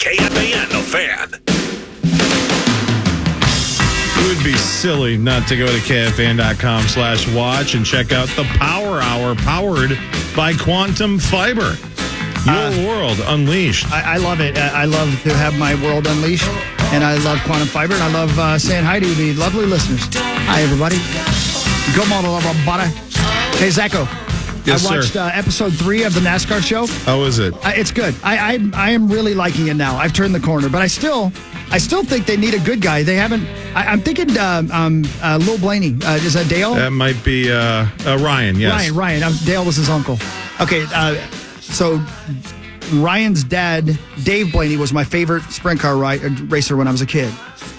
KFAN, the Fan. It would be silly not to go to KFAN.com/watch and check out the Power Hour powered by Quantum Fiber. Your world unleashed. I love it. I love to have my world unleashed, and I love Quantum Fiber, and I love saying hi to the lovely listeners. Hi, everybody. Good morning, everybody. Hey, Zacho. Yes, I watched episode 3 of the NASCAR show. How is it? It's good. I am really liking it now. I've turned the corner, but I still think they need a good guy. They haven't. I'm thinking Lil Blaney. Is that Dale? That might be Ryan, yes. Ryan. Dale was his uncle. Okay, so Ryan's dad, Dave Blaney, was my favorite sprint car racer when I was a kid.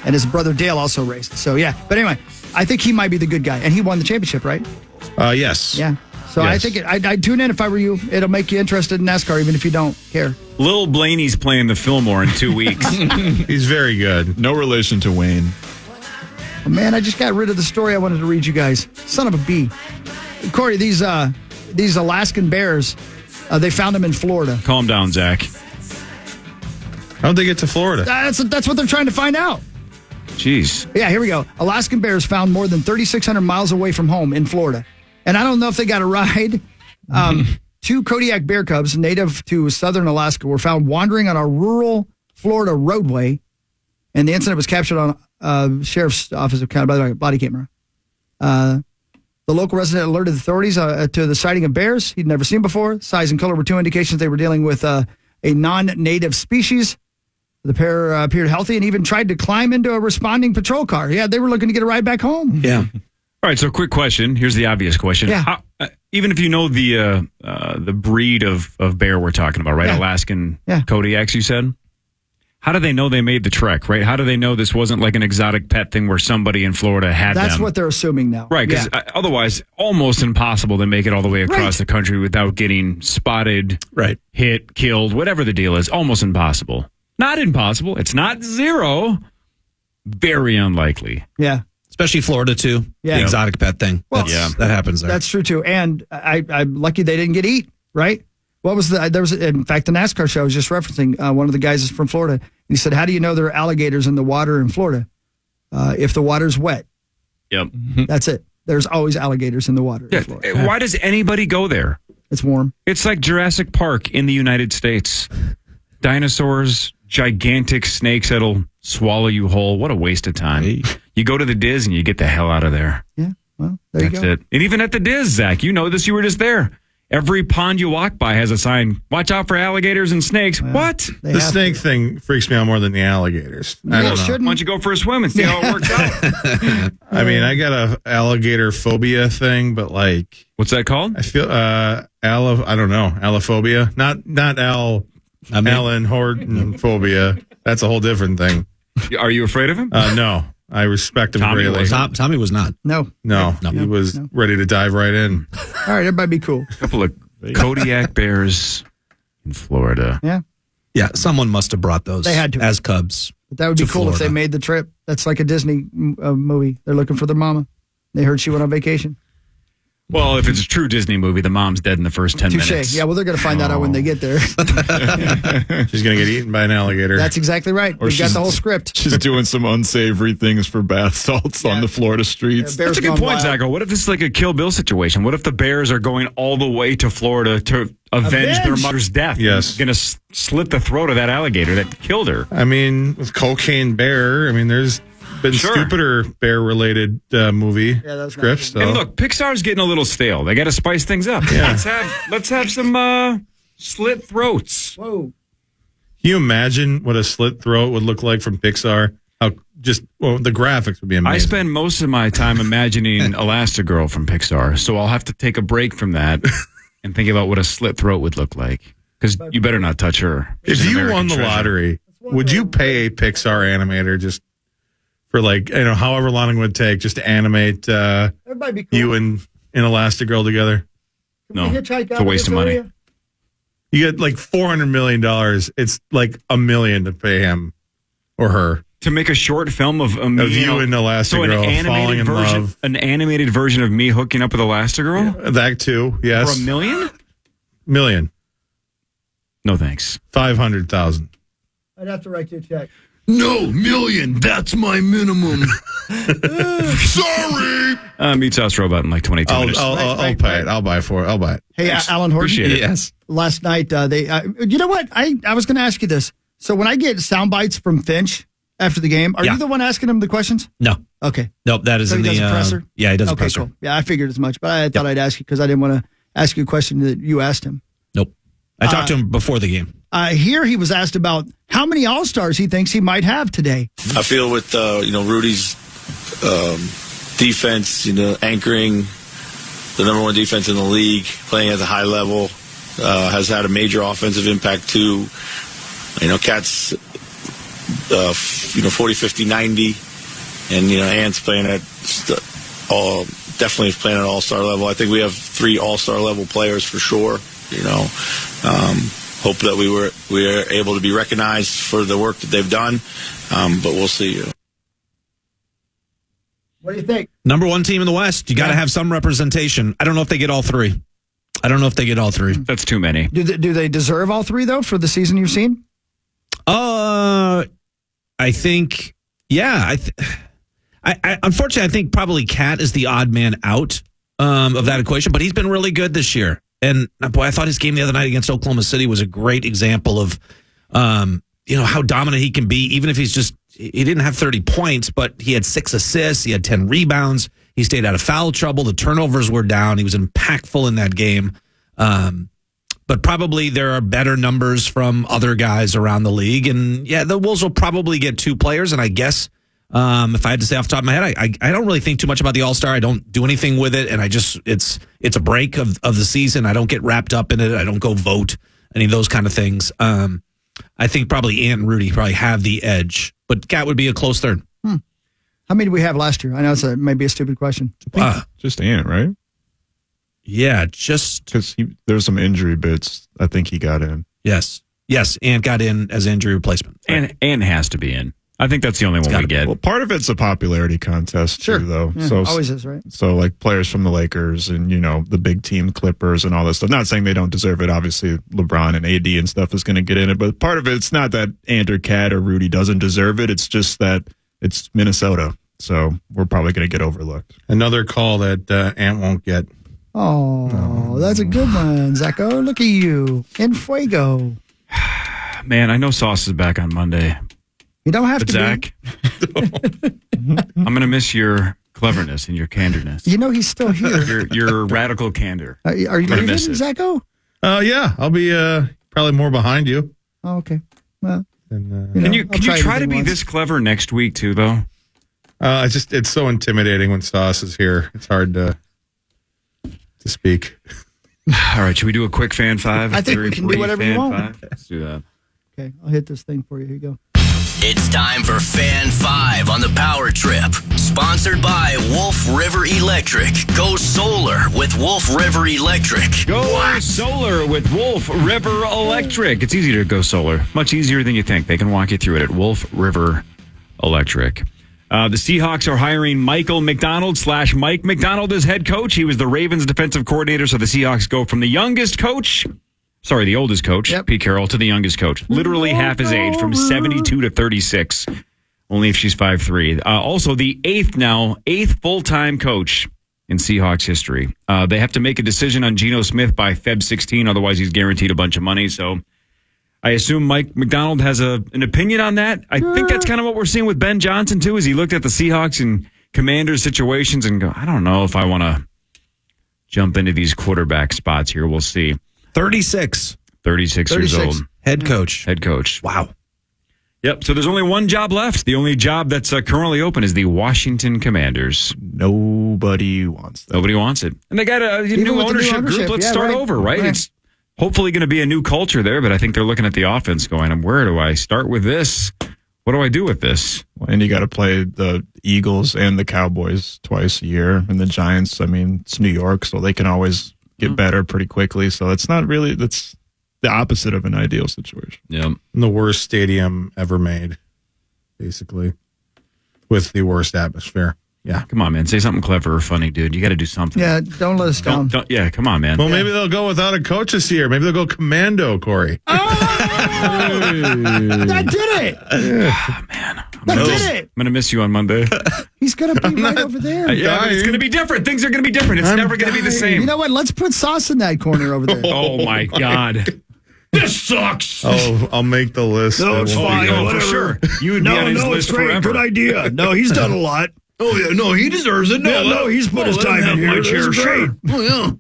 And his brother Dale also raced. So, yeah. But anyway, I think he might be the good guy. And he won the championship, right? Yes. Yeah. So yes. I think I'd tune in if I were you. It'll make you interested in NASCAR, even if you don't care. Lil Blaney's playing the Fillmore in 2 weeks. He's very good. No relation to Wayne. Oh, man, I just got rid of the story I wanted to read you guys. Son of a bee. Corey, these Alaskan bears, they found them in Florida. Calm down, Zach. How'd they get to Florida? That's what they're trying to find out. Jeez. Yeah, here we go. Alaskan bears found more than 3,600 miles away from home in Florida. And I don't know if they got a ride. 2 Kodiak bear cubs native to southern Alaska were found wandering on a rural Florida roadway. And the incident was captured on sheriff's office account by the body camera. The local resident alerted authorities to the sighting of bears he'd never seen before. Size and color were 2 indications they were dealing with a non-native species. The pair appeared healthy and even tried to climb into a responding patrol car. Yeah, they were looking to get a ride back home. Yeah. All right, so quick question. Here's the obvious question. Yeah. Even if you know the breed of bear we're talking about, right? Yeah. Alaskan Yeah. Kodiaks, you said? How do they know they made the trek, right? How do they know this wasn't like an exotic pet thing where somebody in Florida had them? That's what they're assuming now. Right, because otherwise, almost impossible to make it all the way across the country without getting spotted, hit, killed, whatever the deal is. Almost impossible. Not impossible. It's not zero. Very unlikely. Yeah. Especially Florida, too. Yeah. The exotic pet thing. Well, That happens there. That's true, too. And I'm lucky they didn't get eat, right? What was in fact, the NASCAR show I was just referencing, one of the guys is from Florida. And he said, how do you know there are alligators in the water in Florida? If the water's wet. Yep. That's it. There's always alligators in the water in Florida. Why does anybody go there? It's warm. It's like Jurassic Park in the United States. Dinosaurs, gigantic snakes that'll swallow you whole. What a waste of time. Hey. You go to the Diz and you get the hell out of there. Yeah, well, there you go. That's it. And even at the Diz, Zach, you know this. You were just there. Every pond you walk by has a sign, watch out for alligators and snakes. Well, what? The snake thing freaks me out more than the alligators. I don't know. Why don't you go for a swim and see how it works out? I mean, I got a alligator phobia thing, but like... What's that called? I feel, I don't know, allophobia. Not Alan Horton phobia. That's a whole different thing. Are you afraid of him? No. I respect him greatly. Tommy was not. No. He was ready to dive right in. All right, everybody be cool. A couple of Kodiak bears in Florida. Yeah. Yeah, someone must have brought those. They had to. As cubs. But that would be to cool if they Florida. made the trip. That's like a Disney movie. They're looking for their mama. They heard she went on vacation. Well, if it's a true Disney movie, the mom's dead in the first 10 Touche. minutes. Yeah, well, they're going to find that out when they get there. She's going to get eaten by an alligator. That's exactly right. We've got the whole script. She's doing some unsavory things for bath salts on the Florida streets. Bears That's a good gone point, wild. Zacho. What if this is like a Kill Bill situation? What if the bears are going all the way to Florida to avenge their mother's death? Yes. Going to slit the throat of that alligator that killed her. I mean, with Cocaine Bear, I mean, there's been stupider bear-related movie scripts. So. And look, Pixar's getting a little stale. They got to spice things up. Yeah. Let's have some slit throats. Whoa. Can you imagine what a slit throat would look like from Pixar? The graphics would be amazing. I spend most of my time imagining Elastigirl from Pixar, so I'll have to take a break from that and think about what a slit throat would look like. Because you better not touch her. If She's an you American won the treasure. lottery, would you pay a Pixar animator just for however long it would take just to animate Everybody be cool. you and Elastigirl together? No, it's a waste of money. You get like $400 million. It's like $1 million to pay him or her. To make a short film of me Of you and Elastigirl falling in love. An animated version of me hooking up with Elastigirl? That too, yes. For $1 million? Million. No thanks. 500,000. I'd have to write you a check. No, million. That's my minimum. Sorry. Meatsauce Robot in like 22 minutes. I'll pay it. I'll buy for it. I'll buy it. Hey, Thanks. Alan Horton. Appreciate it. Yes. Last night, you know what? I was going to ask you this. So when I get sound bites from Finch after the game, are you the one asking him the questions? No. Okay. Nope, that is So in he the does a presser? Yeah, he does a Okay, presser. cool. Yeah, I figured as much, but I thought I'd ask you because I didn't want to ask you a question that you asked him. Nope. I talked to him before the game. Here he was asked about how many All-Stars he thinks he might have today. I feel with Rudy's defense, anchoring the number one defense in the league, playing at a high level, has had a major offensive impact too. Cat's 40, 50, 90, and Ant's playing at definitely playing at all-star level. I think we have 3 all-star level players for sure. Hope that we were able to be recognized for the work that they've done, but we'll see. What do you think? Number 1 team in the West. You got to have some representation. I don't know if they get all 3. That's too many. Do they deserve all 3 though for the season you've seen? I think, yeah. I unfortunately, I think probably Cat is the odd man out of that equation, but he's been really good this year. And boy, I thought his game the other night against Oklahoma City was a great example of, how dominant he can be, even if he didn't have 30 points, but he had 6 assists. He had 10 rebounds. He stayed out of foul trouble. The turnovers were down. He was impactful in that game. But probably there are better numbers from other guys around the league. And yeah, the Wolves will probably get 2 players. And I guess if I had to say off the top of my head, I don't really think too much about the All-Star. I don't do anything with it. And it's a break of the season. I don't get wrapped up in it. I don't go vote, any of those kind of things. I think probably Ant and Rudy probably have the edge, but Cat would be a close third. How many did we have last year? I know it's maybe a stupid question. Just Ant, right? Yeah, just because there's some injury bits. I think he got in. Yes, Ant got in as injury replacement, and has to be in. I think that's the only one we get. Well, part of it's a popularity contest too, though. Yeah, so always is, right? So like players from the Lakers and the big team Clippers and all that stuff. Not saying they don't deserve it. Obviously, LeBron and AD and stuff is going to get in it, but part of it's not that Ant or Cat or Rudy doesn't deserve it. It's just that it's Minnesota, so we're probably going to get overlooked. Another call that Ant won't get. Oh, that's a good one, Zacho. Look at you. En fuego. Man, I know Sauce is back on Monday. You don't have but to Zach, I'm going to miss your cleverness and your candorness. He's still here. your radical candor. Are you leaving, Zacho? Yeah, I'll be probably more behind you. Oh, okay. Well, can you try to be this clever next week too, though? It's so intimidating when Sauce is here. It's hard to speak. All right, should we do a quick fan 5? I think we can do whatever you want. 5? Let's do that. Okay, I'll hit this thing for you. Here you go. It's time for Fan 5 on the Power Trip. Sponsored by Wolf River Electric. Go solar with Wolf River Electric. Go solar with Wolf River Electric. It's easy to go solar. Much easier than you think. They can walk you through it at Wolf River Electric. The Seahawks are hiring Michael McDonald / Mike McDonald as head coach. He was the Ravens defensive coordinator, so the Seahawks go from the oldest coach, Pete Carroll, to the youngest coach. Literally half his age, from 72 to 36, only if she's 5'3". Also, the eighth full-time coach in Seahawks history. They have to make a decision on Geno Smith by Feb 16, otherwise he's guaranteed a bunch of money, so I assume Mike McDonald has an opinion on that. I think that's kind of what we're seeing with Ben Johnson, too, as he looked at the Seahawks and Commanders situations and go, I don't know if I want to jump into these quarterback spots here. We'll see. 36 years old. Head coach. Wow. Yep. So there's only one job left. The only job that's currently open is the Washington Commanders. Nobody wants that. Nobody wants it. And they got a new ownership group. Let's start over, right? It's hopefully going to be a new culture there, but I think they're looking at the offense going, where do I start with this? What do I do with this? Well, and you got to play the Eagles and the Cowboys twice a year. And the Giants, it's New York, so they can always get better pretty quickly. So it's not really, that's the opposite of an ideal situation. Yeah. The worst stadium ever made, basically, with the worst atmosphere. Yeah, come on, man. Say something clever or funny, dude. You got to do something. Yeah, don't let us down. Yeah, come on, man. Well, maybe they'll go without a coach this year. Maybe they'll go commando, Corey. That did it. Man. That did it. I'm going to miss you on Monday. He's going to be right over there. Yeah, but it's going to be different. Things are going to be different. It's never going to be the same. You know what? Let's put sauce in that corner over there. Oh, my God. This sucks. Oh, I'll make the list. No, it's fine. For sure. You would be on his list forever. Good idea. No, he's done a lot. Oh, yeah, no, he deserves it. No, he's put his time in here. My chair, sure. Oh, yeah.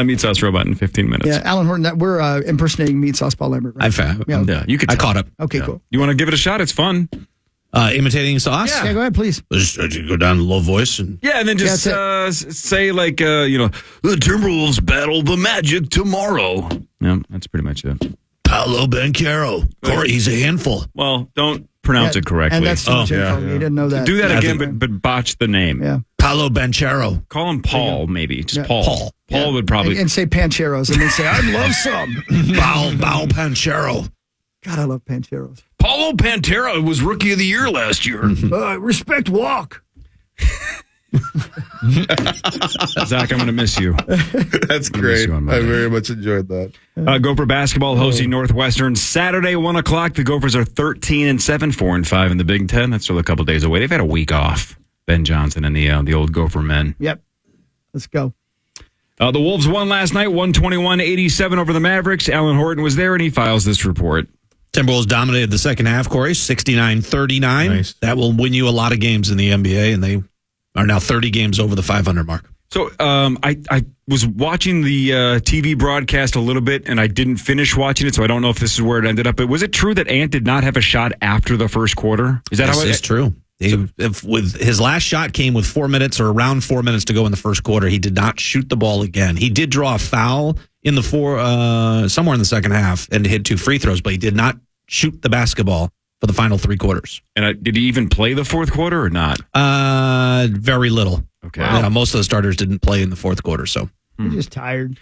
Meatsauce Robot in 15 minutes. Yeah, Alan Horton, we're impersonating Meatsauce Paul Lambert. Right? Yeah, you could. I caught up. Okay, cool. You want to give it a shot? It's fun. Imitating sauce? Yeah, go ahead, please. Just go down to low voice and Yeah, and then just say like, the Timberwolves battle the Magic tomorrow. Yeah, that's pretty much it. Paolo Banchero. Corey, he's a handful. Well, don't pronounce it correctly. And that's too much info. You didn't know that. Do that again, but botch the name. Yeah. Paolo Banchero. Call him Paul, maybe. Just Yeah. Paul. Paul would probably. And say Pancheros, and then say, I'd love some. Bao Panchero. God, I love Pancheros. Paulo Pantera was Rookie of the Year last year. Respect walk. Zach, I'm going to miss you. That's great. I very much enjoyed that. Gopher basketball hosting Northwestern Saturday, 1 o'clock. The Gophers are 13-7, 4-5 in the Big Ten. That's still a couple days away. They've had a week off. Ben Johnson and the old Gopher men. Yep. Let's go. The Wolves won last night, 121-87 over the Mavericks. Alan Horton was there, and he files this report. Timberwolves dominated the second half, Corey, 69-39. Nice. That will win you a lot of games in the NBA, and they are now 30 games over the 500 mark. So I was watching the TV broadcast a little bit, and I didn't finish watching it, so I don't know if this is where it ended up. But was it true that Ant did not have a shot after the first quarter? Is that how it is? True. With his last shot came with 4 minutes or around 4 minutes to go in the first quarter. He did not shoot the ball again. He did draw a foul in the somewhere in the second half and hit 2 free throws, but he did not shoot the basketball for the final 3 quarters. And did he even play the fourth quarter or not? Very little. Okay. Yeah, most of the starters didn't play in the fourth quarter, so He's just tired.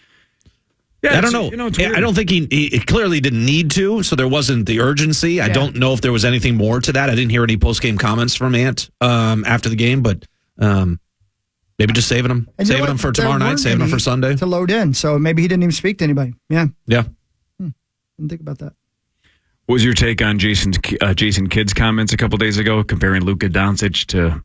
Yeah, I don't know. It's weird. I don't think he clearly didn't need to, so there wasn't the urgency. I don't know if there was anything more to that. I didn't hear any post-game comments from Ant after the game, but maybe just saving him. Saving him for tomorrow night, saving him for Sunday. To load in, so maybe he didn't even speak to anybody. Yeah. Yeah. Didn't think about that. What was your take on Jason Kidd's comments a couple days ago, comparing Luka Doncic to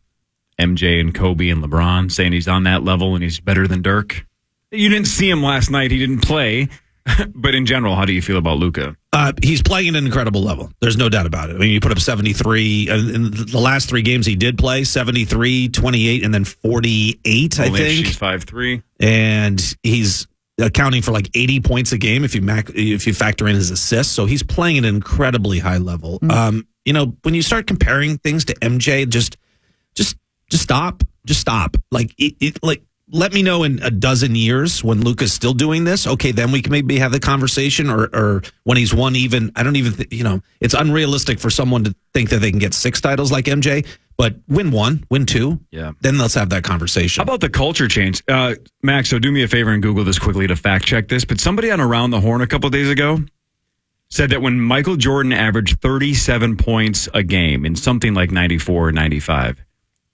MJ and Kobe and LeBron, saying he's on that level and he's better than Dirk? You didn't see him last night. He didn't play. But in general, how do you feel about Luka? He's playing at an incredible level. There's no doubt about it. I mean, you put up 73. In the last 3 games he did play, 73, 28, and then 48, I think. She's 5'3". And he's accounting for like 80 points a game if you factor in his assists. So he's playing at an incredibly high level. When you start comparing things to MJ, just stop. Just stop. Let me know in a dozen years when Luka's still doing this. Okay, then we can maybe have the conversation, or when he's won even. I don't even, it's unrealistic for someone to think that they can get 6 titles like MJ, but win 1, win 2. Yeah. Then let's have that conversation. How about the culture change? Max, so do me a favor and Google this quickly to fact check this. But somebody on Around the Horn a couple days ago said that when Michael Jordan averaged 37 points a game in something like 94 or 95,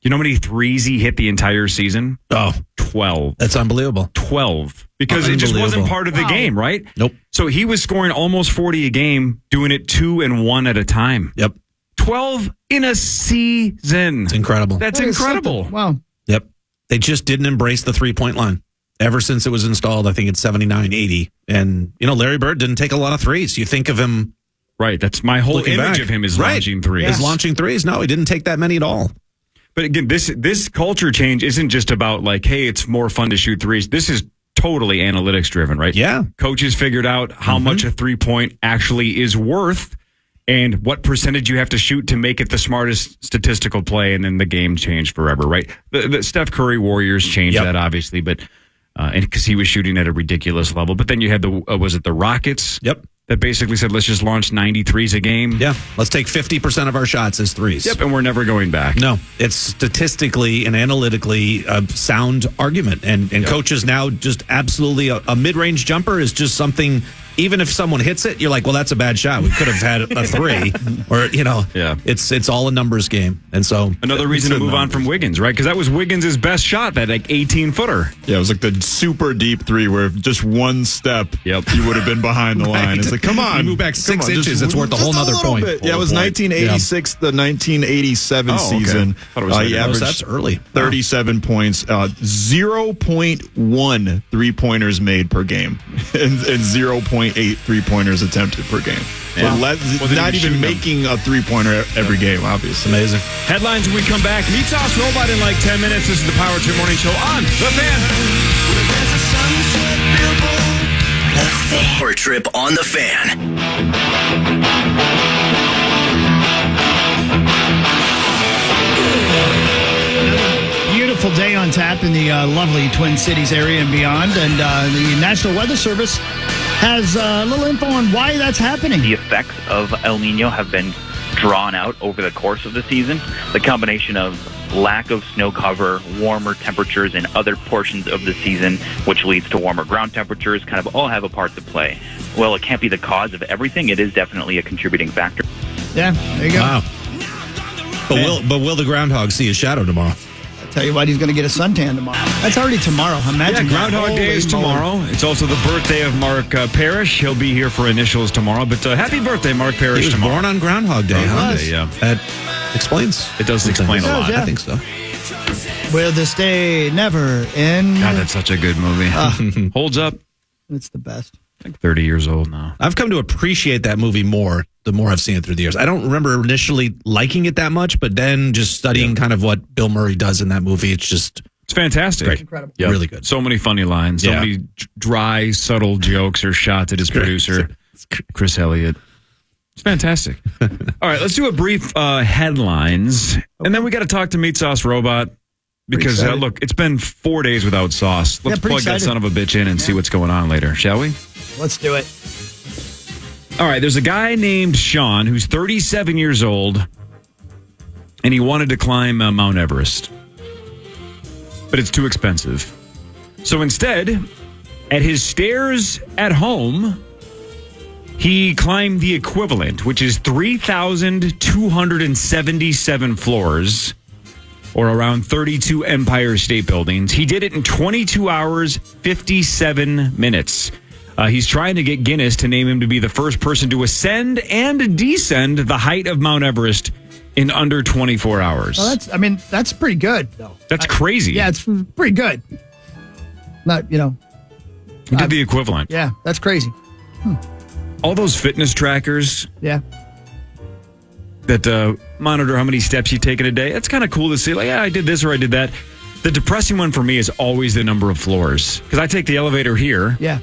you know how many threes he hit the entire season? 12. That's unbelievable. 12. Because it just wasn't part of the game, right? Nope. So he was scoring almost 40 a game, doing it 2 and 1 at a time. Yep. 12 in a season. It's incredible. That's incredible. Wow. Yep. They just didn't embrace the 3-point line. Ever since it was installed, I think it's 79, 80. And, Larry Bird didn't take a lot of threes. You think of him. Right. That's my whole image back of him is launching threes. He's launching threes. No, he didn't take that many at all. But again, this culture change isn't just about like, hey, it's more fun to shoot threes. This is totally analytics driven, right? Yeah. Coaches figured out how much a 3-point actually is worth and what percentage you have to shoot to make it the smartest statistical play, and then the game changed forever, right? The Steph Curry Warriors changed that, obviously, but and because he was shooting at a ridiculous level. But then you had the Rockets? Yep. That basically said, let's just launch 90 threes a game. Yeah. Let's take 50% of our shots as threes. Yep, and we're never going back. No, it's statistically and analytically a sound argument. And coaches now just absolutely, a mid-range jumper is just something even if someone hits it, you're like, well, that's a bad shot. We could have had a 3, or it's all a numbers game, and so another reason to move on from Wiggins, right? Because that was Wiggins' best shot, that 18-footer. Yeah, it was like the super deep 3 where just one step, you would have been behind the line. It's like, come on, you move back 6 inches, it's worth a whole nother point. Yeah, it was 1986, the 1987 season. He averaged that's early. 37 points, 0.1 3-pointers made per game, and 0.8 3-pointers attempted per game. Yeah. Not even making a 3-pointer every game, obviously. Amazing. Headlines when we come back. Meatsauce Robot in like 10 minutes. This is the Power Trip Morning Show on The Fan. Power Trip on The Fan. Beautiful day on tap in the lovely Twin Cities area and beyond. And the National Weather Service has a little info on why that's happening. The effects of El Nino have been drawn out over the course of the season. The combination of lack of snow cover, warmer temperatures in other portions of the season, which leads to warmer ground temperatures, kind of all have a part to play. Well, it can't be the cause of everything. It is definitely a contributing factor. Yeah, there you go. Wow. But will the groundhog see a shadow tomorrow? Tell you what, he's going to get a suntan tomorrow. That's already tomorrow. Imagine Groundhog Day is tomorrow. It's also the birthday of Mark Parrish. He'll be here for initials tomorrow. But happy birthday, Mark Parrish. He was tomorrow. born on Groundhog Day. Yeah. That explains. It does explain a lot. I think so. Will this day never end? God, that's such a good movie. Holds up. It's the best. Like 30 years old now. I've come to appreciate that movie more the more I've seen it through the years. I don't remember initially liking it that much, but then just studying kind of what Bill Murray does in that movie, it's fantastic. Great. Incredible. Yep. Really good. So many funny lines, so many dry, subtle jokes or shots at his producer, Chris Elliott. It's fantastic. All right, let's do a brief headlines, and then we got to talk to Meatsauce Robot. Because, look, it's been 4 days without sauce. Let's plug that son of a bitch in and see what's going on later, shall we? Let's do it. All right, there's a guy named Sean who's 37 years old, and he wanted to climb Mount Everest. But it's too expensive. So instead, at his stairs at home, he climbed the equivalent, which is 3,277 floors, or around 32 Empire State Buildings. He did it in 22 hours, 57 minutes. He's trying to get Guinness to name him to be the first person to ascend and descend the height of Mount Everest in under 24 hours. Well, that's pretty good, though. That's crazy. Yeah, it's pretty good. Not, He did the equivalent. Yeah, that's crazy. All those fitness trackers. Yeah. That monitor how many steps you take in a day. It's kind of cool to see, like, yeah, I did this or I did that. The depressing one for me is always the number of floors. Because I take the elevator here. Yeah.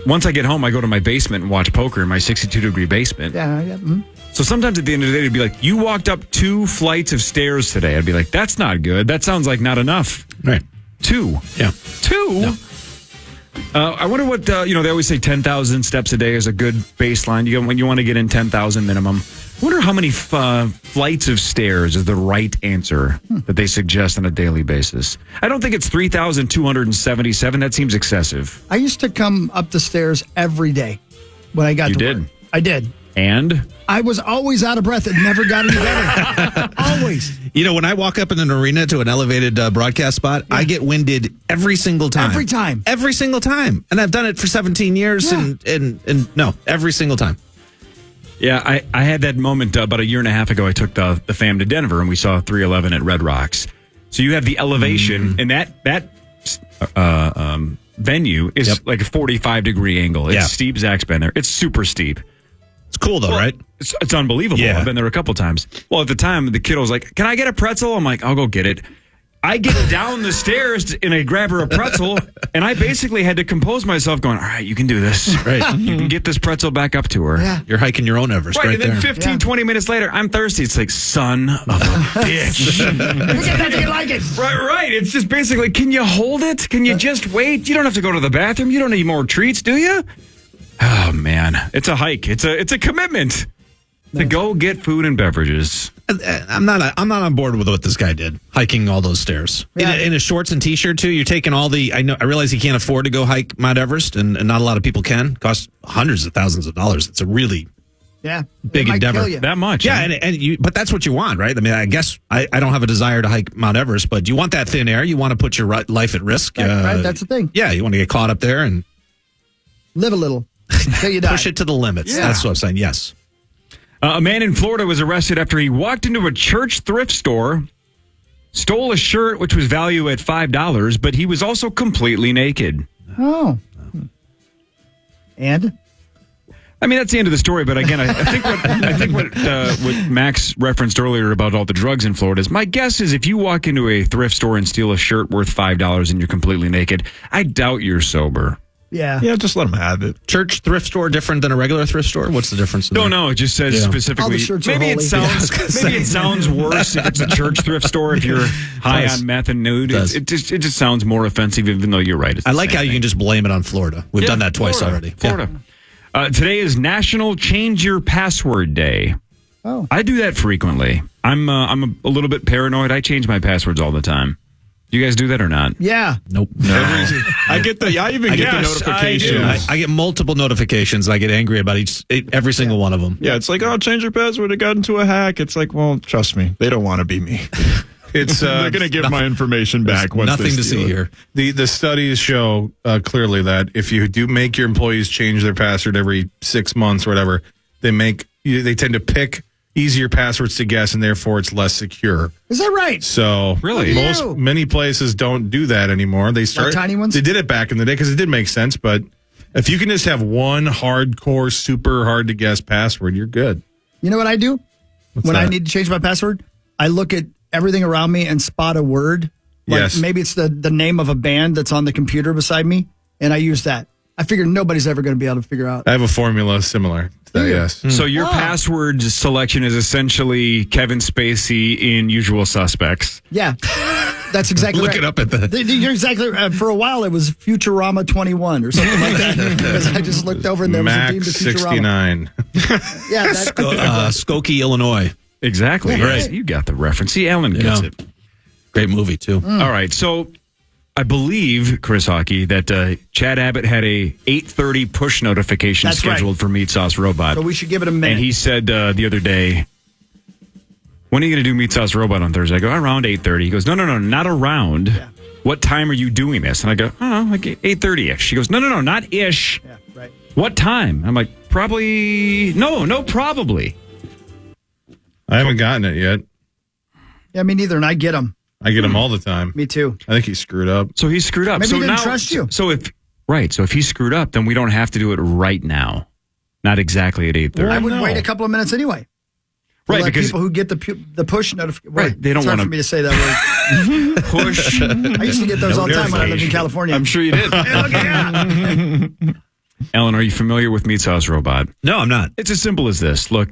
Once I get home, I go to my basement and watch poker in my 62-degree basement. Yeah. Mm-hmm. So sometimes at the end of the day, it'd be like, you walked up 2 flights of stairs today. I'd be like, that's not good. That sounds like not enough. Right. 2. Yeah. 2? No. I wonder what, they always say 10,000 steps a day is a good baseline. When you want to get in 10,000 minimum. I wonder how many flights of stairs is the right answer that they suggest on a daily basis. I don't think it's 3,277. That seems excessive. I used to come up the stairs every day when I got to work. I did. And? I was always out of breath. It never got any better. Always. When I walk up in an arena to an elevated broadcast spot, I get winded every single time. Every time. Every single time. And I've done it for 17 years and no, every single time. Yeah, I had that moment about a year and a half ago. I took the fam to Denver and we saw 311 at Red Rocks. So you have the elevation and that venue is like a 45-degree angle. It's steep. Zach's been there. It's super steep. It's cool though, right? It's unbelievable. Yeah. I've been there a couple times. Well, at the time, the kid was like, "Can I get a pretzel?" I'm like, "I'll go get it." I get down the stairs and I grab her a pretzel, and I basically had to compose myself going, all right, you can do this. Right. You can get this pretzel back up to her. Yeah. You're hiking your own Everest right and then there. 15, 20 minutes later, I'm thirsty. It's like, son of a bitch. You like it. Right. It's just basically, can you hold it? Can you just wait? You don't have to go to the bathroom. You don't need more treats, do you? Oh, man. It's a hike. It's a commitment to go get food and beverages. I'm not on board with what this guy did, hiking all those stairs in his shorts and t-shirt too. You're taking all the. I realize he can't afford to go hike Mount Everest, and not a lot of people can. It costs hundreds of thousands of dollars. It's a really big endeavor. That much, but that's what you want, right? I mean, I guess I don't have a desire to hike Mount Everest, but you want that thin air. You want to put your life at risk. Right, that's the thing. Yeah, you want to get caught up there and live a little until you die. Push it to the limits. Yeah. That's what I'm saying. Yes. A man in Florida was arrested after he walked into a church thrift store, stole a shirt which was valued at $5, but he was also completely naked. Oh. And? I mean, that's the end of the story. But again, I think what Max referenced earlier about all the drugs in Florida is my guess is if you walk into a thrift store and steal a shirt worth $5 and you're completely naked, I doubt you're sober. Yeah. Yeah, just let them have it. Church thrift store different than a regular thrift store? What's the difference? No, it just says specifically. All the shirts are maybe holy. it sounds worse if it's a church thrift store if you're high on meth and nude. It just sounds more offensive, even though you're right. I like how you can just blame it on Florida. We've done that twice already. Florida. Today is National Change Your Password Day. Oh, I do that frequently. I'm a little bit paranoid. I change my passwords all the time. You guys do that or not? Yeah. Nope. No. I get the notification. I get multiple notifications. I get angry about every single one of them. Yeah, it's like, oh, change your password. It got into a hack. It's like, well, trust me, they don't want to be me. It's they're going to give my information back. Once nothing to see here. The studies show clearly that if you do make your employees change their password every 6 months or whatever, they tend to pick easier passwords to guess, and therefore it's less secure. Is that right? So really, many places don't do that anymore. They start tiny ones. They did it back in the day because it did make sense. But if you can just have one hardcore, super hard to guess password, you're good. You know what I do when I need to change my password? I look at everything around me and spot a word. Like maybe it's the name of a band that's on the computer beside me, and I use that. I figure nobody's ever going to be able to figure out. I have a formula similar to that, yes. So your password selection is essentially Kevin Spacey in Usual Suspects. Yeah, that's exactly right. Look it up at the... You're exactly right. For a while, it was Futurama 21 or something like that. Because I just looked over and there was a theme to Futurama. 69. Yeah, Skokie, Illinois. Exactly. Yeah, right. You got the reference. See, Alan gets it. Great movie, too. All right. So I believe, Chris Hockey, that Chad Abbott had a 8:30 push notification scheduled for Meatsauce Robot. So we should give it a minute. And he said the other day, when are you going to do Meatsauce Robot on Thursday? I go, around 8:30. He goes, no, not around. Yeah. What time are you doing this? And I go, oh, like 8:30-ish. He goes, no, not ish. Yeah, right. What time? I'm like, probably, no, probably. I haven't gotten it yet. Yeah, me neither, and I get them. I get them all the time. Me too. I think he screwed up. So he screwed up. Maybe so he didn't now, trust you. So if he screwed up, then we don't have to do it right now. Not exactly at 8:30. Well, I would wait a couple of minutes anyway. Right, because people who get the push notification. Right, they don't want for me to say that word. push. I used to get those all the time when I lived in California. I'm sure you did. Alan, are you familiar with Meatsauce Robot? No, I'm not. It's as simple as this. Look,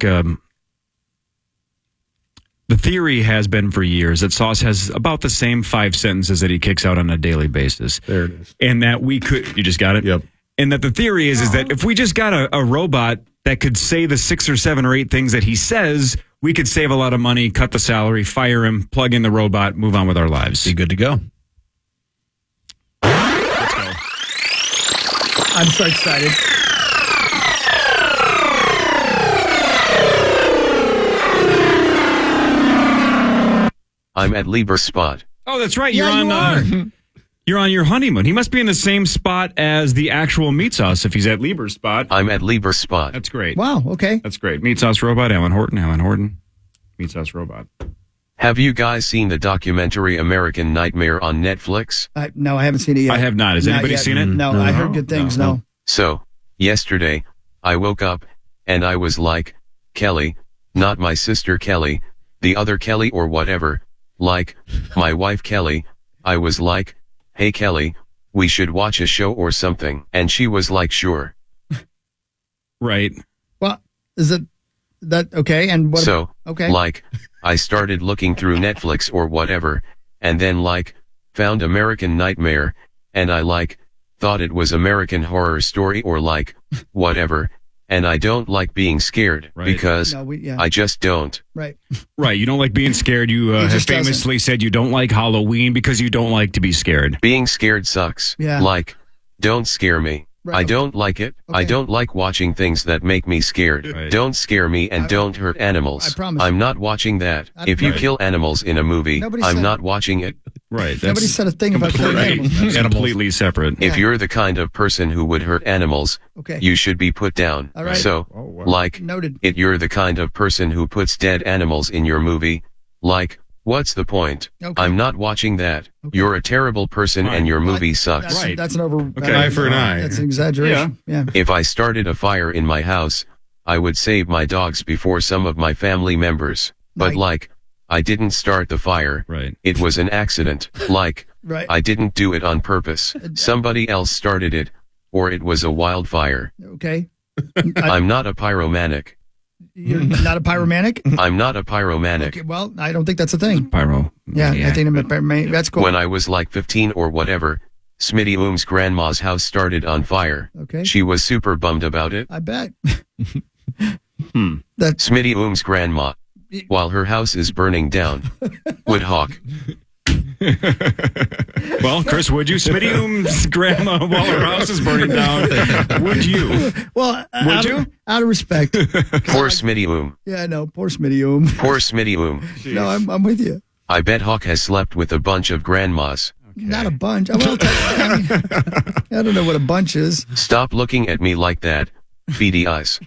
the theory has been for years that Sauce has about the same 5 sentences that he kicks out on a daily basis. There it is. And that we could... You just got it? Yep. And that the theory is that if we just got a robot that could say the 6 or 7 or 8 things that he says, we could save a lot of money, cut the salary, fire him, plug in the robot, move on with our lives. Be good to go. Let's go. I'm so excited. I'm at Lieber Spot. Oh, that's right. Yeah, You're on your honeymoon. He must be in the same spot as the actual Meatsauce if he's at Lieber's spot. I'm at Lieber Spot. That's great. Wow, okay. That's great. Meatsauce Robot, Alan Horton, Meatsauce Robot. Have you guys seen the documentary American Nightmare on Netflix? No, I haven't seen it yet. I have not. Has anybody yet. seen it? No, I heard good things. No. So, yesterday, I woke up, and I was like, Kelly, not my sister Kelly, the other Kelly or whatever, like, my wife Kelly. I was like, hey Kelly, we should watch a show or something. And she was like, sure. Right. Well, is it that okay? And what? So, okay. like, I started looking through Netflix or whatever, and then like, found American Nightmare, and I like, thought it was American Horror Story or like, whatever, and I don't like being scared because I just don't. Right. Right. You don't like being scared. You have just famously said you don't like Halloween because you don't like to be scared. Being scared sucks. Yeah. Like, don't scare me. Right. I don't like it. Okay. I don't like watching things that make me scared. Right. Don't scare me and don't hurt animals. I promise. I'm not watching that. If you kill animals in a movie, Nobody I'm said- not watching it. Right. Nobody said a thing about killing animals. That's completely separate. If you're the kind of person who would hurt animals, Okay. you should be put down. All right. So, like, Noted. if you're the kind of person who puts dead animals in your movie, like, what's the point? Okay. I'm not watching that. You're a terrible person and your movie sucks. That's, Right. that's an over. Eye for an eye. That's an exaggeration. Yeah. If I started a fire in my house, I would save my dogs before some of my family members. But Right. like, I didn't start the fire. Right. It was an accident. Like, Right. I didn't do it on purpose. Somebody else started it, or it was a wildfire. Okay. I'm not a pyromanic. You're not a pyromanic? I'm not a pyromanic. Okay, well, I don't think that's a thing. Pyro. Yeah, I think I'm a pyromanic. That's cool. When I was like 15 or whatever, Smitty Oom's grandma's house started on fire. Okay. She was super bummed about it. I bet. Smitty Oom's grandma, while her house is burning down, would hawk. Well, Chris, would you? Smitty Oom's grandma while her house is burning down. Would you? Well, Would you? Out of respect. Poor Smitty Oom. Yeah, I know. Poor Smitty Oom. Poor Smitty Oom. No, I'm with you. I bet Hawk has slept with a bunch of grandmas. Not a bunch. Well, I don't know what a bunch is. Stop looking at me like that, beady eyes.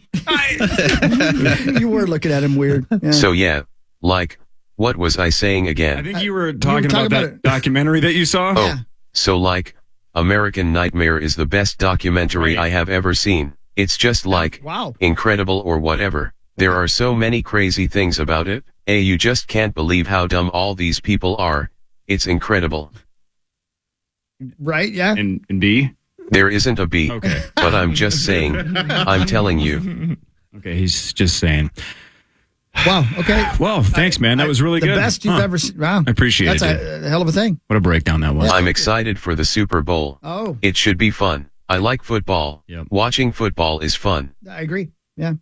You were looking at him weird. Yeah. So yeah, like, what was I saying I again? think you were talking talking about about that documentary that you saw. Oh, so like, American Nightmare is the best documentary I have ever seen. It's just like, Wow. incredible or whatever. There are so many crazy things about it. You just can't believe how dumb all these people are. It's incredible. Right? Yeah. And B. There isn't a B. Okay. But I'm just saying. I'm telling you. Okay, he's just saying. Wow. Okay. Well, thanks, man. That was really the good. best you've ever seen. Wow. I appreciate That's it. a hell of a thing. What a breakdown that was. I'm excited for the Super Bowl. Oh, It should be fun. I like football. Yep. Watching football is fun. I agree. Yeah.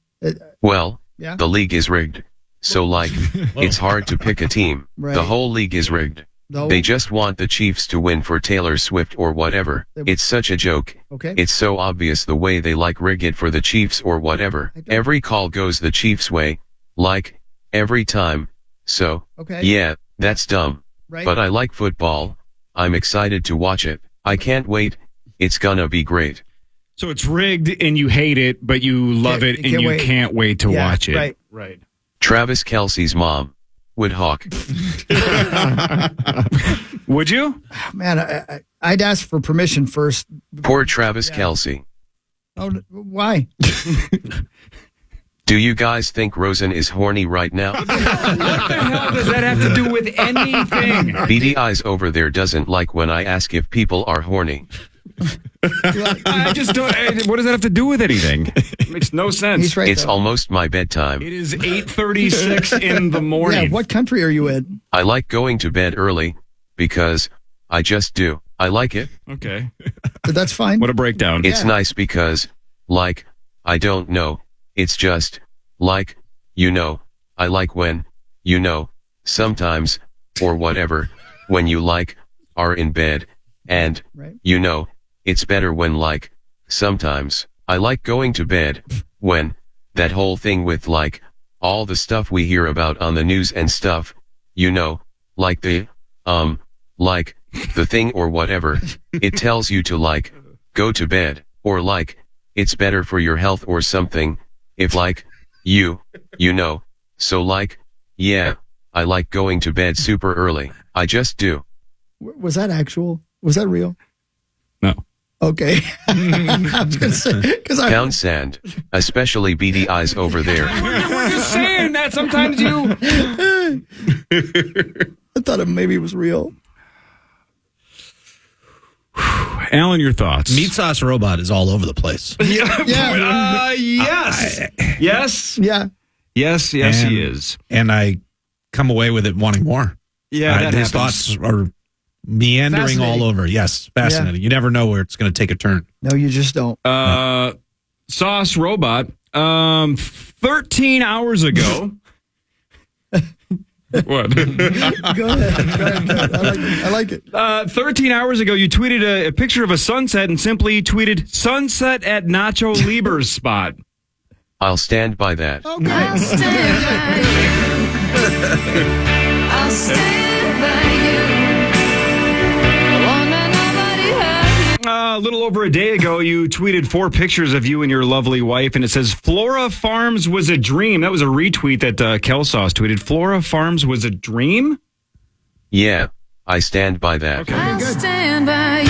Well, Yeah. the league is rigged. So like, it's hard to pick a team. Right. The whole league is rigged. They just want the Chiefs to win for Taylor Swift or whatever. It's such a joke. Okay. It's so obvious the way they like rig it for the Chiefs or whatever. Every call goes the Chiefs' way. Like, every time. So, Okay. yeah, that's dumb. Right. But I like football. I'm excited to watch it. I can't wait. It's gonna be great. So it's rigged and you hate it, but you love it and you can't wait to Yeah, watch it. right. Right. Travis Kelce's mom would hawk. Would you? Man, I'd ask for permission first. Poor Travis Kelce. Oh, why? Do you guys think Rosen is horny right now? What the hell does that have to do with anything? Beady Eyes over there doesn't like when I ask if people are horny. I just don't. What does that have to do with anything? It makes no sense. He's right. It's though. almost my bedtime. It is 8:36 in the morning. Yeah. What country are you in? I like going to bed early because I just do. I like it. Okay. That's fine. What a breakdown. It's nice because, like, I don't know. It's just, like, you know, I like when, you know, sometimes, or whatever, when you like, are in bed, and, Right. you know, it's better when like, sometimes, I like going to bed, when, that whole thing with like, all the stuff we hear about on the news and stuff, you know, like the, like, the thing or whatever, it tells you to like, go to bed, or like, it's better for your health or something, if like, you know, so like, yeah, I like going to bed super early, I just do. Was that actual? Was that real? No. Okay. I was going to say, because Pound sand, especially beady eyes over there. We're just saying that sometimes you. I thought it maybe was real. Alan, your thoughts? Meatsauce Robot is all over the place. Yeah. Yes. Yes. Yeah. Yes. Yes, he is. And I come away with it wanting more. Yeah, that his happens. thoughts are meandering all over. Yes, fascinating. You never know where it's going to take a turn. No, you just don't. Sauce Robot. 13 hours ago. What? Go ahead. I like it. 13 hours ago, you tweeted a picture of a sunset and simply tweeted sunset at Nacho Libre's spot. I'll stand by that. Okay. I'll stand by you. I'll stand by you. Won't let nobody hurt you. A little over a day ago, you tweeted 4 pictures of you and your lovely wife, and it says, Flora Farms was a dream. That was a retweet that Kelsauce tweeted. Flora Farms was a dream? Yeah, I stand by that. Okay. I'll stand by you.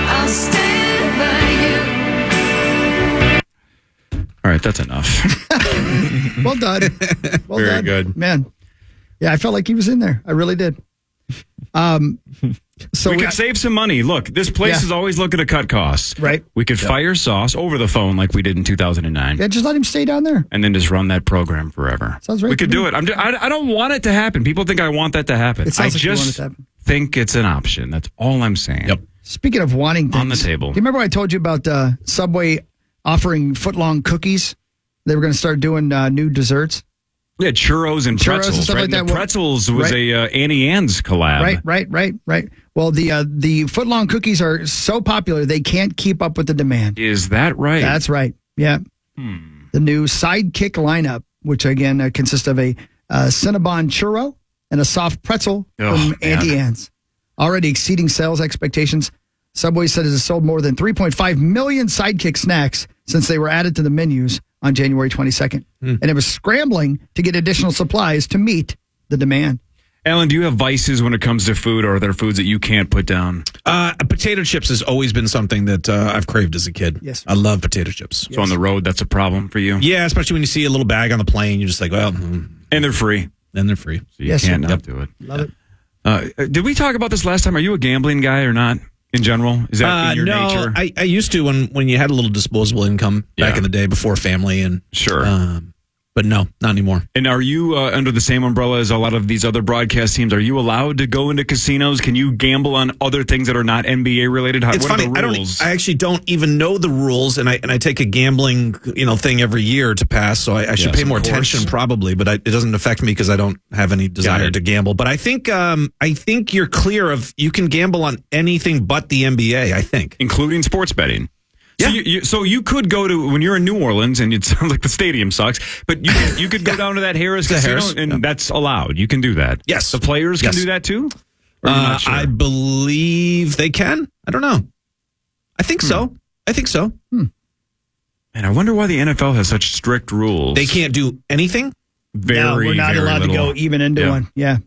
I'll stand by you. All right, that's enough. Well done. Well Very done. good. Man. Yeah, I felt like he was in there. I really did. So we could save some money. Look, this place is always looking to cut costs. Right. We could fire Sauce over the phone like we did in 2009. Yeah, just let him stay down there. And then just run that program forever. Sounds right We to could me. do it. I don't want it to happen. People think I want that to happen. It sounds I like you want just it to happen. think it's an option. That's all I'm saying. Yep. Speaking of wanting things. On the table. Do you remember I told you about Subway offering foot-long cookies? They were going to start doing new desserts. Yeah, churros and pretzels. and stuff right? like that. The pretzels was a Annie Ann's collab. Right. Well, the foot-long cookies are so popular, they can't keep up with the demand. Is that right? That's right. Yeah. The new Sidekick lineup, which again consists of a Cinnabon churro and a soft pretzel from Auntie Anne's. Already exceeding sales expectations. Subway said it has sold more than 3.5 million Sidekick snacks since they were added to the menus on January 22nd. And it was scrambling to get additional supplies to meet the demand. Alan, do you have vices when it comes to food, or are there foods that you can't put down? Potato chips has always been something that I've craved as a kid. Yes. I love potato chips. So on the road, that's a problem for you? Yeah, especially when you see a little bag on the plane, you're just like, well. And they're free. Then they're free. So you can't not do it. Love it. Did we talk about this last time? Are you a gambling guy or not in general? Is that in your nature? I used to when you had a little disposable income back in the day before family. And Sure. But no, not anymore. And are you under the same umbrella as a lot of these other broadcast teams? Are you allowed to go into casinos? Can you gamble on other things that are not NBA related? It's what funny. are the rules? I actually don't even know the rules, and I take a gambling thing every year to pass. So I should pay more attention probably, but it doesn't affect me because I don't have any desire to gamble. But I think you're clear of you can gamble on anything but the NBA. I think, including sports betting. Yeah. So you could go to, when you're in New Orleans, and it sounds like the stadium sucks, but you could go down to that Harris Casino, and that's allowed. You can do that. Yes. The players can do that too? Or you're not sure? I believe they can. I don't know. I think so. And I wonder why the NFL has such strict rules. They can't do anything? No, we're not allowed to go even into one. Yeah.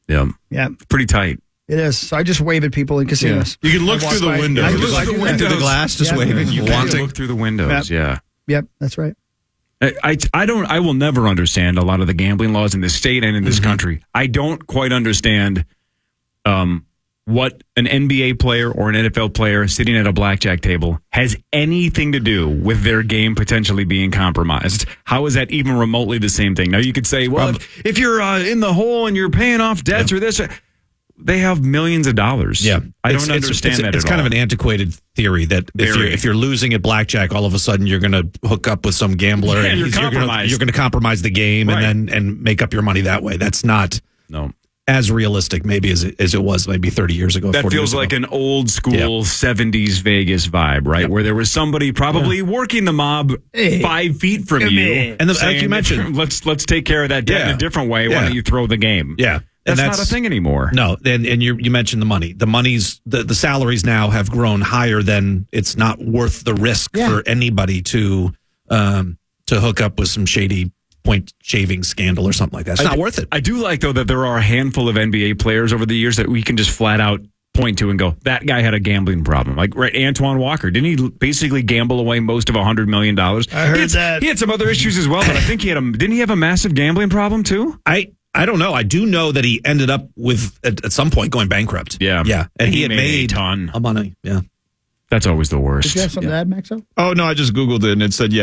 Yeah. Yeah. Pretty tight. It is. So I just wave at people in casinos. You can look through the window. I You do. look I do through that. Through the glass, just waving. You can look through the windows, Yep. That's right. I will never understand a lot of the gambling laws in this state and in this country. I don't quite understand what an NBA player or an NFL player sitting at a blackjack table has anything to do with their game potentially being compromised. How is that even remotely the same thing? Now you could say, well, if you're in the hole and you're paying off debts or this, they have millions of dollars. Yeah, I don't understand that. It's kind of an antiquated theory that if you're losing at blackjack, all of a sudden you're going to hook up with some gambler and you're going to compromise the game and make up your money that way. That's not as realistic maybe as it was maybe 30 years ago. That feels like an old school 70s Vegas vibe, right? Where there was somebody probably working the mob 5 feet from you, and saying, like you mentioned, let's take care of that debt in a different way. Why don't you throw the game? Yeah. That's not a thing anymore. No, and you mentioned the money. The salaries now have grown higher than it's not worth the risk for anybody to hook up with some shady point shaving scandal or something like that. It's not worth it. I do like, though, that there are a handful of NBA players over the years that we can just flat out point to and go, that guy had a gambling problem. Like Antoine Walker, didn't he basically gamble away most of $100 million? I heard that. He had some other issues as well, but I think didn't he have a massive gambling problem too? I don't know. I do know that he ended up with at some point going bankrupt. Yeah. And he had made a ton of money. Yeah. That's always the worst. Did you have something to add, Maxo? Oh, no, I just Googled it and it said,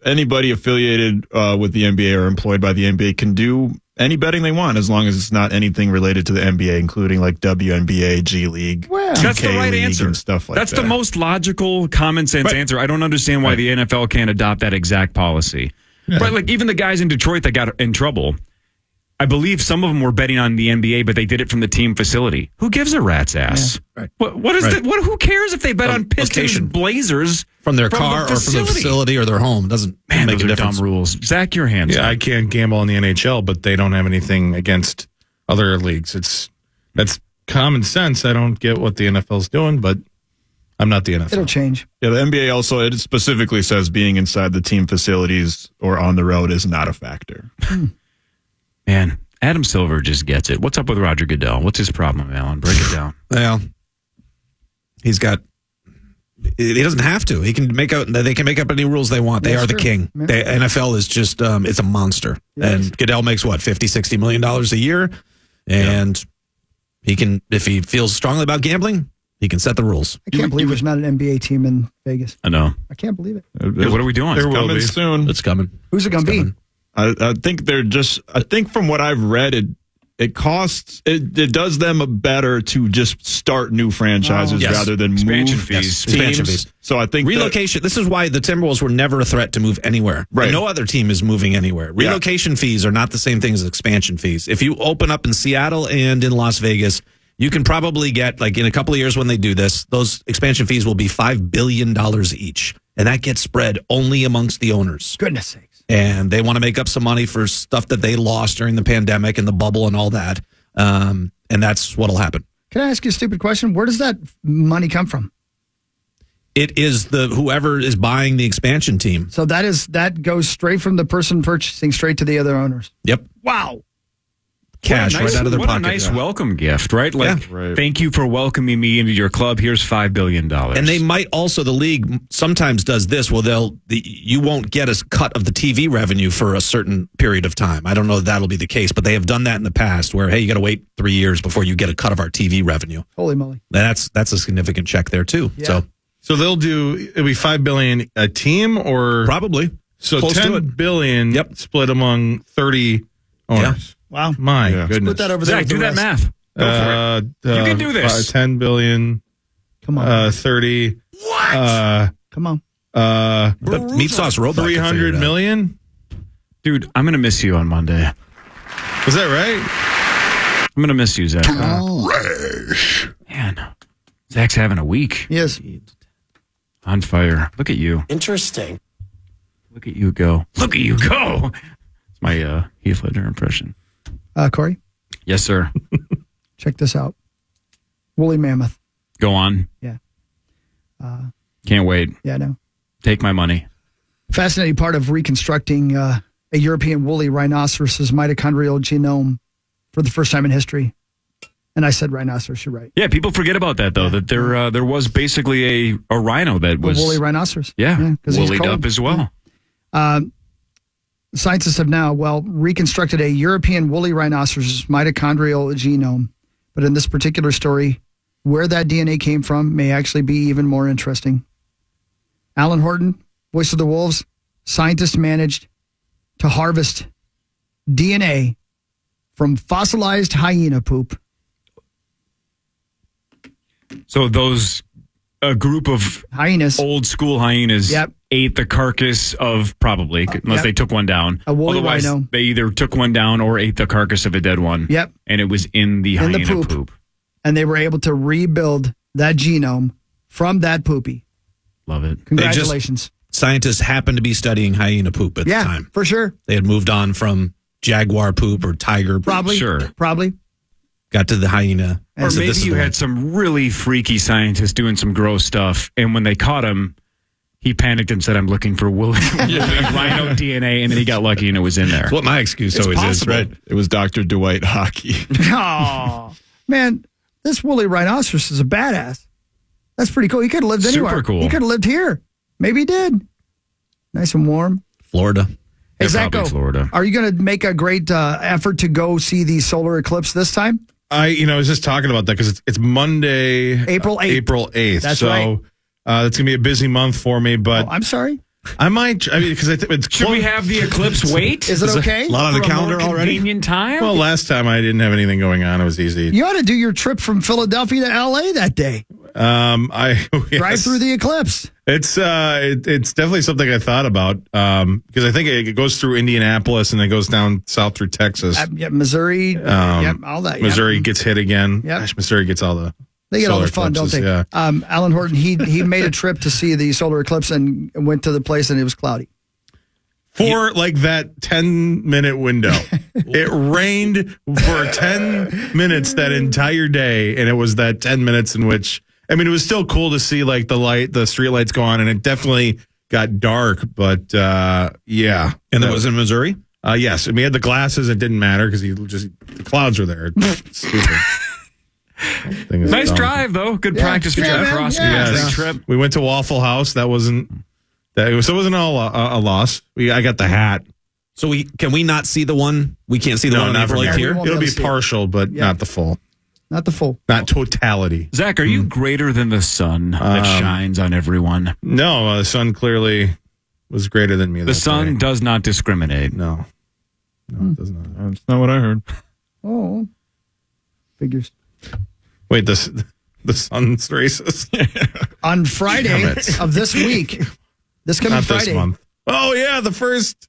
anybody affiliated with the NBA or employed by the NBA can do any betting they want, as long as it's not anything related to the NBA, including like WNBA, G League. Well, That's the 2K right League answer. and stuff like That's that. the most logical, common sense answer. I don't understand why the NFL can't adopt that exact policy. Right, like even the guys in Detroit that got in trouble, I believe some of them were betting on the NBA, but they did it from the team facility. Who gives a rat's ass? Yeah. Right. What is Right. Who cares if they bet on Pistons, location. Blazers From their the car or from the facility or their home. Doesn't Man, make those a are difference. dumb rules. Zach, your hands. Yeah, up. I can't gamble in the NHL, but they don't have anything against other leagues. That's common sense. I don't get what the NFL's doing, but I'm not the NFL. It'll change. Yeah, the NBA also, it specifically says being inside the team facilities or on the road is not a factor. Man, Adam Silver just gets it. What's up with Roger Goodell? What's his problem, Alan? Break it down. Well, he doesn't have to. They can make up any rules they want. They That's are the true. king. Yeah. The NFL is just, it's a monster. Yes. And Goodell makes what, $50-60 million a year? And he can, if he feels strongly about gambling, he can set the rules. I can't believe there's not an NBA team in Vegas. I know. I can't believe it. Yeah, what are we doing? There will Coming be. soon. It's coming. Who's it going to be? I think I think from what I've read, it does them better to just start new franchises Yes. rather than Expansion move fees. teams. Expansion fees. So I think Relocation. This is why the Timberwolves were never a threat to move anywhere. Right. No other team is moving anywhere. Relocation fees are not the same thing as expansion fees. If you open up in Seattle and in Las Vegas, you can probably get, like in a couple of years when they do this, those expansion fees will be $5 billion each. And that gets spread only amongst the owners. Goodness sakes. And they want to make up some money for stuff that they lost during the pandemic and the bubble and all that. And that's what'll happen. Can I ask you a stupid question? Where does that money come from? It is whoever is buying the expansion team. So that goes straight from the person purchasing straight to the other owners. Yep. Wow. Cash right out of their what pocket. a nice welcome gift, right? Like, thank you for welcoming me into your club. Here's $5 billion. And they might also, the league sometimes does this. Well, you won't get a cut of the TV revenue for a certain period of time. I don't know if that'll be the case, but they have done that in the past where, hey, you got to wait 3 years before you get a cut of our TV revenue. Holy moly. That's a significant check there too. Yeah. So they'll it'll be $5 billion a team, or Probably. so Close to $10 it. billion Yep. split among 30 owners. Wow. My Yeah. goodness. Put that over there. Zach, with do the that rest. math. Go for it. You can do this. 10 billion, Come on. 30. Come on. But Meatsauce Robot. can figure 300 it out. million? Dude, I'm going to miss you on Monday. Was that right? I'm going to miss you, Zach. Man, Zach's having a week. Yes. On fire. Look at you. Interesting. Look at you go. Look at you go. It's my Heath Ledger impression. Corey, Yes, sir. check this out. Woolly mammoth. Go on. Yeah. Can't wait. Yeah, I know. Take my money. Fascinating part of reconstructing a European woolly rhinoceros's mitochondrial genome for the first time in history. And I said rhinoceros, you're right. Yeah, people forget about that, though, that there was basically a rhino that A was woolly rhinoceros. Yeah, 'cause he's woollied cold. up as well. Scientists have now, reconstructed a European woolly rhinoceros mitochondrial genome. But in this particular story, where that DNA came from may actually be even more interesting. Alan Horton, voice of the wolves, scientists managed to harvest DNA from fossilized hyena poop. So a group of hyenas, old school hyenas, Yep. ate the carcass of probably, unless Yep. they took one down. A woolly Otherwise, rhino. they either took one down or ate the carcass of a dead one. Yep. And it was in the In the hyena poop. poop. And they were able to rebuild that genome from that poopy. Love it. Congratulations. Scientists happened to be studying hyena poop at the time. For sure. They had moved on from jaguar poop or tiger poop. Probably. Sure. Probably. Got to the hyena. Or and said, maybe "This is you the had one." some really freaky scientists doing some gross stuff, and when they caught him, he panicked and said, "I'm looking for woolly rhino DNA," and then he got lucky and it was in there. That's what my excuse It's always possible. is, right? It was Dr. Dwight Hockey. Oh, man, this woolly rhinoceros is a badass. That's pretty cool. He could have lived Super anywhere. cool. He could have lived here. Maybe he did. Nice and warm. Florida. Hey, Yeah, Zach, probably Florida. are you going to make a great effort to go see the solar eclipse this time? I was just talking about that because it's Monday, April 8th. April 8th. That's so right. it's going to be a busy month for me, but Oh, I'm sorry. I might. I mean, because I think it's Should we have the eclipse wait? Is it okay? A lot on the For a calendar more already. Convenient time. Well, last time I didn't have anything going on. It was easy. You ought to do your trip from Philadelphia to L.A. that day. Drive through the eclipse. It's definitely something I thought about because I think it goes through Indianapolis and it goes down south through Texas. Missouri, all that. Missouri gets hit again. Yep. Gosh, Missouri gets all the. They get all the solar fun, don't eclipses, they? Yeah. Alan Horton, he made a trip to see the solar eclipse and went to the place and it was cloudy. For like that 10-minute window. It rained for 10 minutes that entire day, and it was that 10 minutes in which, I mean, it was still cool to see like the street lights go on, and it definitely got dark, but yeah. And that was in Missouri? Yes. And we had the glasses. It didn't matter because the clouds were there. It's stupid. Nice drive, though. Good practice for Jeff Ross. Yes. Trip. We went to Waffle House. That wasn't all a loss. I got the hat. So can we not see the one? We can't see the one on April 8th here? It'll be partial, but not the full. Not the full. Not totality. Zach, are you greater than the sun that shines on everyone? No, the sun clearly was greater than me. The sun does not discriminate. No, it does not. That's not what I heard. Oh, figures. Wait, the sun's racist? On Friday of this week, this coming Not Friday. this month. Oh, yeah, the first.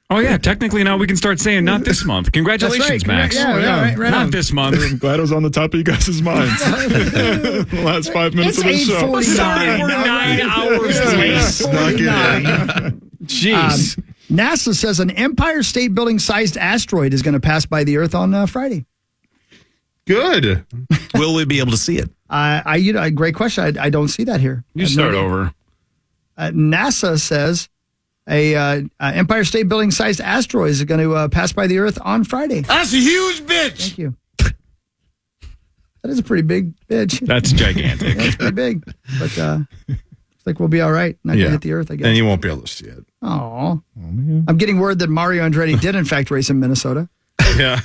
Oh, yeah. Technically, now we can start saying not this month. Congratulations, Max. Yeah, right not on. this month. I'm glad it was on the top of you guys' minds. The last 5 minutes It's of the show. 8:49. Sorry, we're 9 hours late. Snuck it in. Jeez. NASA says an Empire State Building sized asteroid is going to pass by the Earth on Friday. Good. Will we be able to see it? Great question. I don't see that here. You start over. NASA says a Empire State Building sized asteroid is going to pass by the Earth on Friday. That's a huge bitch. Thank you. That is a pretty big bitch. That's gigantic. That's pretty big. But looks like we'll be all right. Not going to hit the Earth, I guess. And you won't be able to see it. Oh, I'm getting word that Mario Andretti did, in fact, race in Minnesota. Yeah.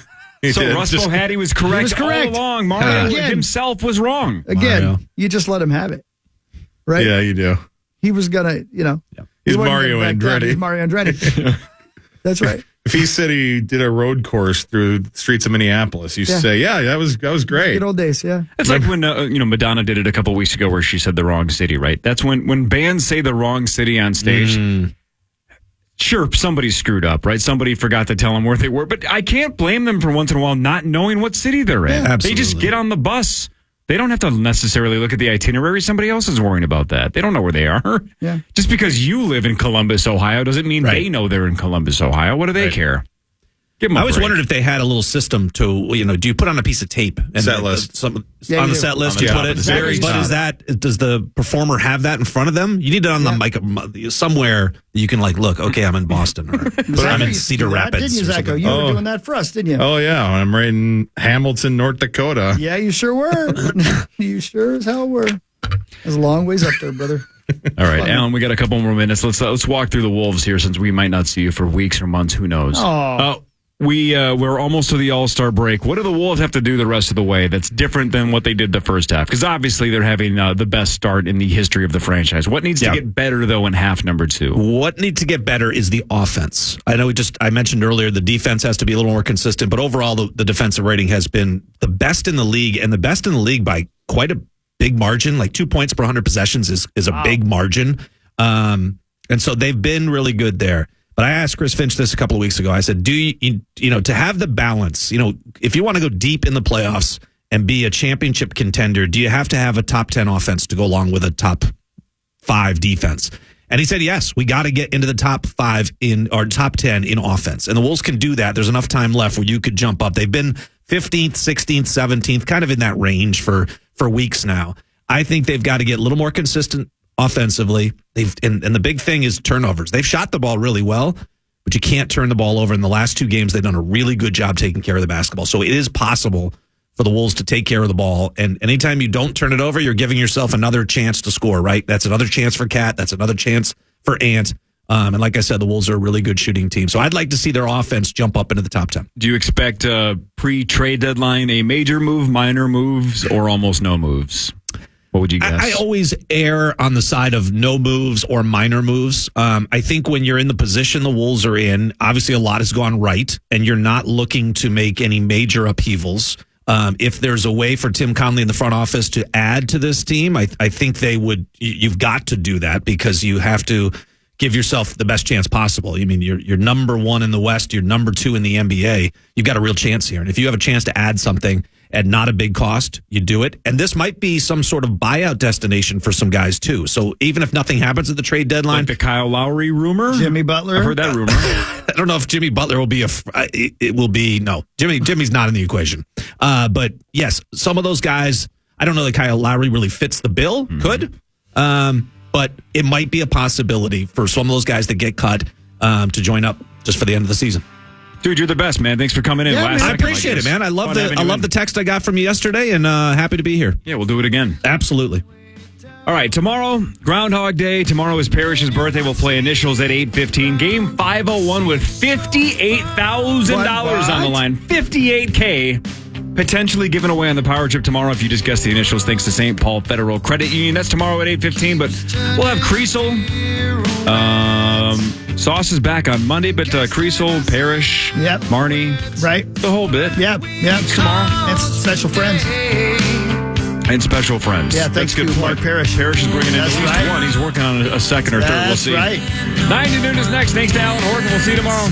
So Russ Bohatti was correct. He was correct. All along. Mario himself was wrong. Again, Mario. you just let him have it. Right? Yeah, you do. He was going to, He's he wasn't Mario gonna back down. Andretti. He's Mario Andretti. That's right. If he said he did a road course through the streets of Minneapolis, you say, yeah, that was great. Good old days, yeah. It's like when Madonna did it a couple weeks ago where she said the wrong city, right? That's when bands say the wrong city on stage. Sure, somebody screwed up, right? Somebody forgot to tell them where they were, but I can't blame them for once in a while not knowing what city they're in. Yeah, they just get on the bus. They don't have to necessarily look at the itinerary. Somebody else is worrying about that. They don't know where they are. Yeah. Just because you live in Columbus, Ohio, doesn't mean they know they're in Columbus, Ohio. What do they care? Give them a I always break. wondered if they had a little system to, do you put on a piece of tape and Set list. on you the do. set list On you the put top, it? the very But top. does the performer have that in front of them? You need it on the mic somewhere that you can look. Okay, I'm in Boston, or I'm in Cedar Rapids. Didn't you, or Zacho? something. You were doing that for us, didn't you? Oh, yeah. I'm right in Hamilton, North Dakota. Yeah, you sure were. You sure as hell were. That's a long ways up there, brother. All right, Alan, we got a couple more minutes. Let's walk through the Wolves here since we might not see you for weeks or months. Who knows? We're almost to the All-Star break. What do the Wolves have to do the rest of the way that's different than what they did the first half? Because obviously they're having the best start in the history of the franchise. What needs to get better, though, in half number 2? What needs to get better is the offense. I know I mentioned earlier the defense has to be a little more consistent, but overall the defensive rating has been the best in the league, and the best in the league by quite a big margin. 2 points per 100 possessions is a big margin. And so they've been really good there. But I asked Chris Finch this a couple of weeks ago. I said, do you to have the balance, if you want to go deep in the playoffs and be a championship contender, do you have to have a top 10 offense to go along with a top 5 defense? And he said, yes, we got to get into the top 5 or top 10 in offense. And the Wolves can do that. There's enough time left where you could jump up. They've been 15th, 16th, 17th, kind of in that range for weeks now. I think they've got to get a little more consistent offensively. And the big thing is turnovers. They've shot the ball really well, but you can't turn the ball over. In the last 2 games, they've done a really good job taking care of the basketball. So it is possible for the Wolves to take care of the ball. And anytime you don't turn it over, you're giving yourself another chance to score, right? That's another chance for Cat. That's another chance for Ant. And like I said, the Wolves are a really good shooting team. So I'd like to see their offense jump up into the top 10. Do you expect pre-trade deadline a major move, minor moves, or almost no moves? What would you guess? I always err on the side of no moves or minor moves. I think when you're in the position the Wolves are in, obviously a lot has gone right, and you're not looking to make any major upheavals. If there's a way for Tim Conley in the front office to add to this team, I think they would. You've got to do that because you have to give yourself the best chance possible. I mean, you're number one in the West, you're number 2 in the NBA. You've got a real chance here, and if you have a chance to add something at not a big cost, you do it. And this might be some sort of buyout destination for some guys too. So even if nothing happens at the trade deadline, like the Kyle Lowry rumor, Jimmy Butler. I've heard that rumor. I don't know if Jimmy Butler will be it will be no. Jimmy's not in the equation. But yes, some of those guys. I don't know that Kyle Lowry really fits the bill. Could, but it might be a possibility for some of those guys that get cut to join up just for the end of the season. Dude, you're the best, man. Thanks for coming in. Yeah, Last man. I second appreciate like it, man. I love the text I got from you yesterday, and happy to be here. Yeah, we'll do it again. Absolutely. All right, tomorrow, Groundhog Day. Tomorrow is Parrish's birthday. We'll play initials at 8:15. Game 501 with $58,000 on the line. $58K potentially given away on the Power Trip tomorrow if you just guess the initials. Thanks to St. Paul Federal Credit Union. That's tomorrow at 8:15. But we'll have Creasel. Sauce is back on Monday, but Creasel, Parrish, Marnie, right? The whole bit. Yep. Tomorrow. And special friends. And special friends. Yeah, thanks That's good to Mark Parrish. Parrish is bringing in at least one. He's working on a second or third. We'll see. That's right. 9 to noon is next. Thanks to Alan Horton. We'll see you tomorrow.